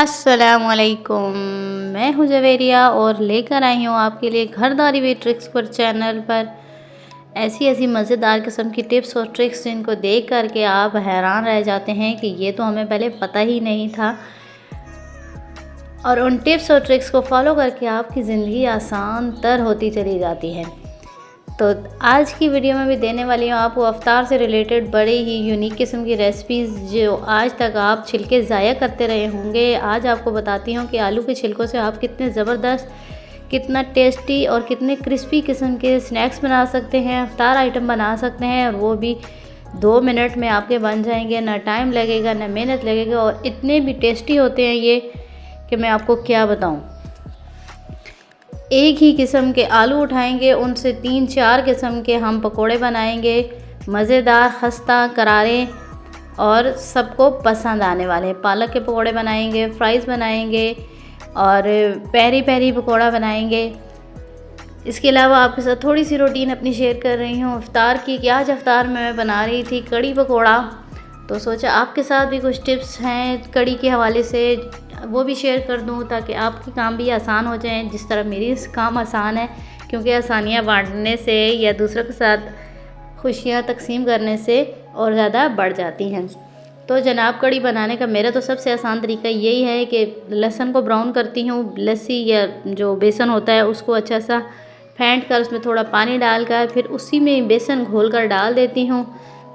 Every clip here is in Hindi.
अस्सलामुअलैकुम, मैं हूँ जवेरिया और लेकर आई हूँ आपके लिए घरदारी वी ट्रिक्स पर चैनल पर ऐसी ऐसी मज़ेदार किस्म की टिप्स और ट्रिक्स जिनको देख कर के आप हैरान रह जाते हैं कि ये तो हमें पहले पता ही नहीं था। और उन टिप्स और ट्रिक्स को फॉलो करके आपकी ज़िंदगी आसान तर होती चली जाती है। तो आज की वीडियो में भी देने वाली हूँ आपको अफ्तार से रिलेटेड बड़े ही यूनिक किस्म की रेसिपीज़ जो आज तक आप छिलके ज़ाया करते रहे होंगे। आज आपको बताती हूँ कि आलू के छिलकों से आप कितने ज़बरदस्त, कितना टेस्टी और कितने क्रिस्पी किस्म के स्नैक्स बना सकते हैं, अफ्तार आइटम बना सकते हैं, और वो भी 2 मिनट में आपके बन जाएंगे। ना टाइम लगेगा, ना मेहनत लगेगा, और इतने भी टेस्टी होते हैं ये कि मैं आपको क्या बताऊँ। एक ही किस्म के आलू उठाएंगे, उनसे 3-4 किस्म के हम पकोड़े बनाएंगे, मज़ेदार, खस्ता, करारे और सबको पसंद आने वाले। पालक के पकोड़े बनाएंगे, फ्राइज़ बनाएंगे और पेरी पेरी पकोड़ा बनाएंगे। इसके अलावा आपके साथ थोड़ी सी रूटीन अपनी शेयर कर रही हूँ इफ्तार की, कि आज इफ्तार में मैं बना रही थी कड़ी पकोड़ा। तो सोचा आपके साथ भी कुछ टिप्स हैं कड़ी के हवाले से, वो भी शेयर कर दूं ताकि आपके काम भी आसान हो जाएं जिस तरह मेरी काम आसान है। क्योंकि आसानियां बांटने से या दूसरों के साथ खुशियां तकसीम करने से और ज़्यादा बढ़ जाती हैं। तो जनाब, कड़ी बनाने का मेरा तो सबसे आसान तरीका यही है कि लहसुन को ब्राउन करती हूँ, लस्सी या जो बेसन होता है उसको अच्छा सा फेंट कर उसमें थोड़ा पानी डालकर फिर उसी में बेसन घोल कर डाल देती हूँ।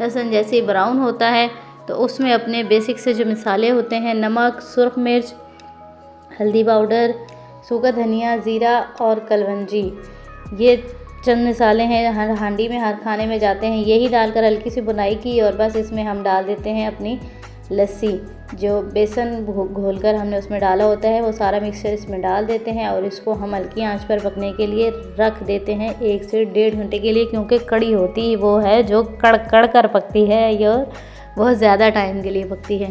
लहसुन जैसे ही ब्राउन होता है तो उसमें अपने बेसिक से जो मसाले होते हैं, नमक, सुरख मिर्च, हल्दी पाउडर, सूखा धनिया, ज़ीरा और कलवंजी, ये चंद मसाले हैं हर हांडी में, हर खाने में जाते हैं। यही डालकर हल्की सी बुनाई की और बस इसमें हम डाल देते हैं अपनी लस्सी, जो बेसन घोलकर हमने उसमें डाला होता है, वो सारा मिक्सचर इसमें डाल देते हैं और इसको हम हल्की आंच पर पकने के लिए रख देते हैं 1 से 1.5 घंटे के लिए। क्योंकि कड़ी होती वो है जो कड़ कर पकती है, यह बहुत ज़्यादा टाइम के लिए पकती है।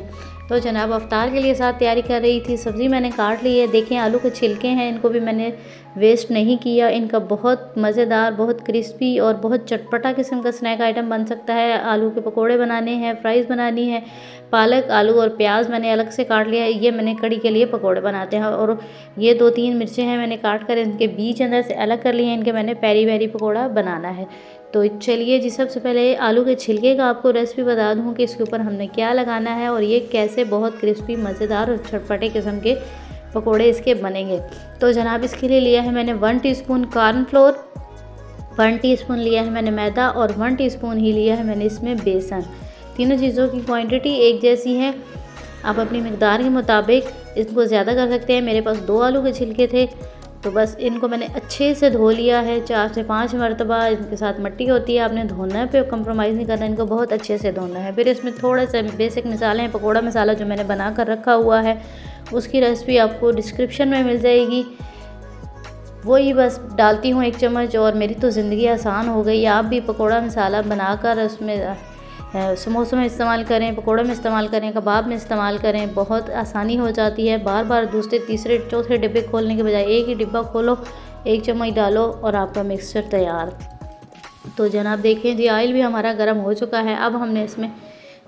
तो जनाब, अफ्तार के लिए साथ तैयारी कर रही थी। सब्ज़ी मैंने काट ली है, देखें आलू के छिलके हैं, इनको भी मैंने वेस्ट नहीं किया। इनका बहुत मज़ेदार, बहुत क्रिस्पी और बहुत चटपटा किस्म का स्नैक आइटम बन सकता है। आलू के पकोड़े बनाने हैं, फ्राइज़ बनानी है, पालक, आलू और प्याज मैंने अलग से काट लिया है, ये मैंने कड़ी के लिए पकोड़े बनाते हैं। और ये 2-3 मिर्चें हैं मैंने काट कर इनके बीज अंदर से अलग कर लिए हैं, इनके मैंने पेरी पेरी पकोड़ा बनाना है। तो चलिए जी, सबसे पहले आलू के छिलके का आपको रेसिपी बता दूं कि इसके ऊपर हमने क्या लगाना है और ये कैसे बहुत क्रिस्पी, मज़ेदार और चटपटे किस्म के पकोड़े इसके बनेंगे। तो जनाब, इसके लिए लिया है मैंने 1 टीस्पून कॉर्नफ्लोर, 1 टीस्पून लिया है मैंने मैदा और 1 टीस्पून ही लिया है मैंने इसमें बेसन। तीनों चीज़ों की क्वांटिटी एक जैसी है, आप अपनी मकदार के मुताबिक इसको ज़्यादा कर सकते हैं। मेरे पास 2 आलू के छिलके थे, तो बस इनको मैंने अच्छे से धो लिया है 4 से 5 मरतबा। इनके साथ मिट्टी होती है, आपने धोना है, पे कंप्रोमाइज़ नहीं करना, इनको बहुत अच्छे से धोना है। फिर इसमें थोड़े से बेसिक मसाले हैं, पकोड़ा मसाला जो मैंने बना कर रखा हुआ है, उसकी रेसिपी आपको डिस्क्रिप्शन में मिल जाएगी। वही बस डालती हूँ 1 चम्मच और मेरी तो ज़िंदगी आसान हो गई। आप भी पकोड़ा मसाला बनाकर उसमें समोसों में इस्तेमाल करें, पकोड़ों में इस्तेमाल करें, कबाब में इस्तेमाल करें, बहुत आसानी हो जाती है। बार बार दूसरे, तीसरे, चौथे डिब्बे खोलने के बजाय एक ही डिब्बा खोलो, 1 चम्मच डालो और आपका मिक्सचर तैयार। तो जनाब देखें जी, ऑयल भी हमारा गर्म हो चुका है। अब हमने इसमें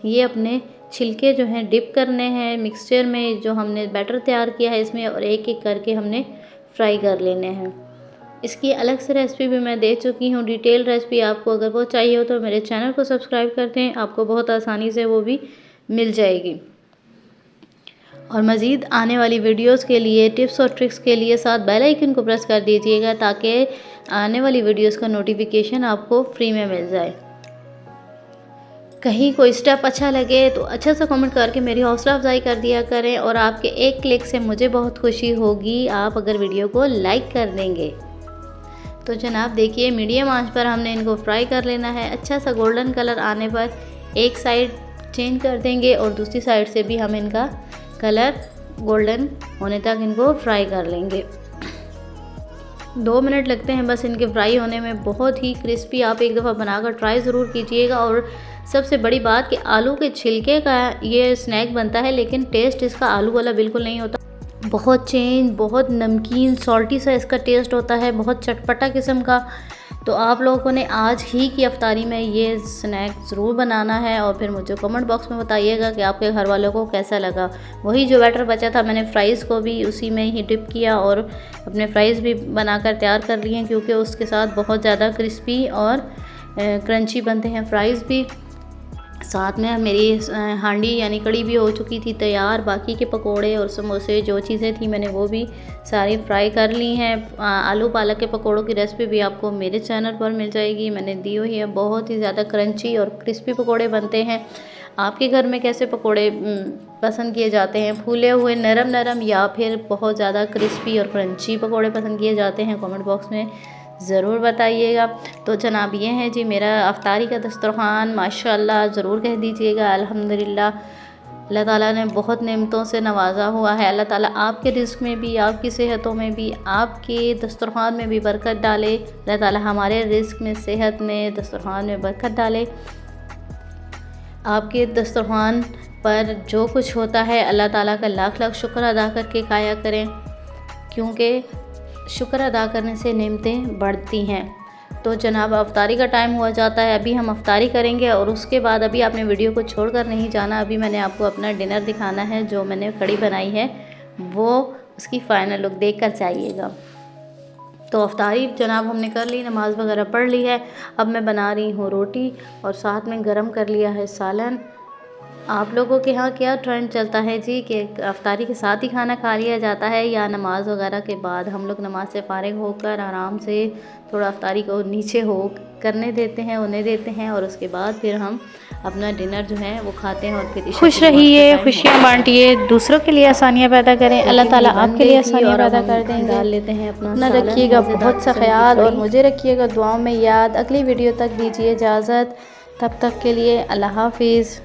ये अपने छिलके जो हैं डिप करने हैं मिक्सचर में, जो हमने बैटर तैयार किया है इसमें, और एक एक करके हमने फ्राई कर लेने हैं। इसकी अलग से रेसिपी भी मैं दे चुकी हूँ, डिटेल रेसिपी। आपको अगर वो चाहिए हो तो मेरे चैनल को सब्सक्राइब कर दें, आपको बहुत आसानी से वो भी मिल जाएगी। और मज़ीद आने वाली वीडियोस के लिए, टिप्स और ट्रिक्स के लिए साथ बेल आइकन को प्रेस कर दीजिएगा ताकि आने वाली वीडियोस का नोटिफिकेशन आपको फ्री में मिल जाए। कहीं कोई स्टेप अच्छा लगे तो अच्छा सा कमेंट करके मेरी हौसला अफजाई कर दिया करें, और आपके एक क्लिक से मुझे बहुत खुशी होगी आप अगर वीडियो को लाइक कर देंगे। तो जनाब देखिए, मीडियम आंच पर हमने इनको फ्राई कर लेना है। अच्छा सा गोल्डन कलर आने पर एक साइड चेंज कर देंगे और दूसरी साइड से भी हम इनका कलर गोल्डन होने तक इनको फ्राई कर लेंगे। 2 मिनट लगते हैं बस इनके फ्राई होने में, बहुत ही क्रिस्पी। आप एक दफ़ा बनाकर ट्राई ज़रूर कीजिएगा। और सबसे बड़ी बात कि आलू के छिलके का ये स्नैक बनता है, लेकिन टेस्ट इसका आलू वाला बिल्कुल नहीं होता। बहुत चेंज, बहुत नमकीन, सॉल्टी सा इसका टेस्ट होता है, बहुत चटपटा किस्म का। तो आप लोगों ने आज ही की अफ्तारी में ये स्नैक ज़रूर बनाना है और फिर मुझे कमेंट बॉक्स में बताइएगा कि आपके घर वालों को कैसा लगा। वही जो बैटर बचा था मैंने फ़्राइज़ को भी उसी में ही डिप किया और अपने फ़्राइज़ भी बनाकर तैयार कर लिए हैं, क्योंकि उसके साथ बहुत ज़्यादा क्रिस्पी और क्रंची बनते हैं फ़्राइज़ भी। साथ में मेरी हांडी यानी कड़ी भी हो चुकी थी तैयार। बाकी के पकोड़े और समोसे जो चीज़ें थी मैंने वो भी सारी फ्राई कर ली हैं। आलू पालक के पकोड़ों की रेसिपी भी आपको मेरे चैनल पर मिल जाएगी, मैंने दी हुई है। बहुत ही ज़्यादा क्रंची और क्रिस्पी पकोड़े बनते हैं। आपके घर में कैसे पकोड़े पसंद किए जाते हैं, फूले हुए नरम नरम या फिर बहुत ज़्यादा क्रिस्पी और क्रंची पकोड़े पसंद किए जाते हैं, कमेंट बॉक्स में ज़रूर बताइएगा। तो जनाब ये है जी मेरा अफ्तारी का दस्तरख़्वान, माशाअल्लाह ज़रूर कह दीजिएगा अल्हम्दुलिल्लाह। अल्लाह ताला ने बहुत नेमतों से नवाजा हुआ है। अल्लाह ताला आपके रिज़्क़ में भी, आपकी सेहतों में भी, आपके दस्तरख़्वान में भी बरकत डाले। अल्लाह ताला हमारे रिज़्क़ में, सेहत में, दस्तरख़्वान में बरकत डाले। आपके दस्तरख़्वान पर जो कुछ होता है अल्लाह ताला का लाख लाख शुक्र अदा करके खाया करें, क्योंकि शुक्र अदा करने से नेमतें बढ़ती हैं। तो जनाब अफ्तारी का टाइम हुआ जाता है, अभी हम अफ्तारी करेंगे और उसके बाद अभी आपने वीडियो को छोड़कर नहीं जाना। अभी मैंने आपको अपना डिनर दिखाना है, जो मैंने कड़ी बनाई है वो उसकी फ़ाइनल लुक देख कर जाइएगा। तो अफ्तारी जनाब हमने कर ली, नमाज़ वगैरह पढ़ ली है। अब मैं बना रही हूँ रोटी और साथ में गरम कर लिया है सालन। आप लोगों के यहाँ क्या ट्रेंड चलता है जी कि अफ्तारी के साथ ही खाना खा लिया जाता है या नमाज़ वगैरह के बाद? हम लोग नमाज से फ़ारिग होकर आराम से थोड़ा अफ्तारी को नीचे हो करने देते हैं, उन्हें देते हैं और उसके बाद फिर हम अपना डिनर जो है वो खाते हैं और फिर खुश रहिए, खुशियाँ बांटिए, दूसरों के लिए आसानियाँ पैदा करें। अल्लाह ताला आपके लिए आसानियाँ पैदा कर देंगे। डाल लेते हैं अपना रखिएगा बहुत सा ख्याल और मुझे रखिएगा दुआओं में याद। अगली वीडियो तक दीजिए इजाज़त, तब तक के लिए अल्लाह हाफिज़।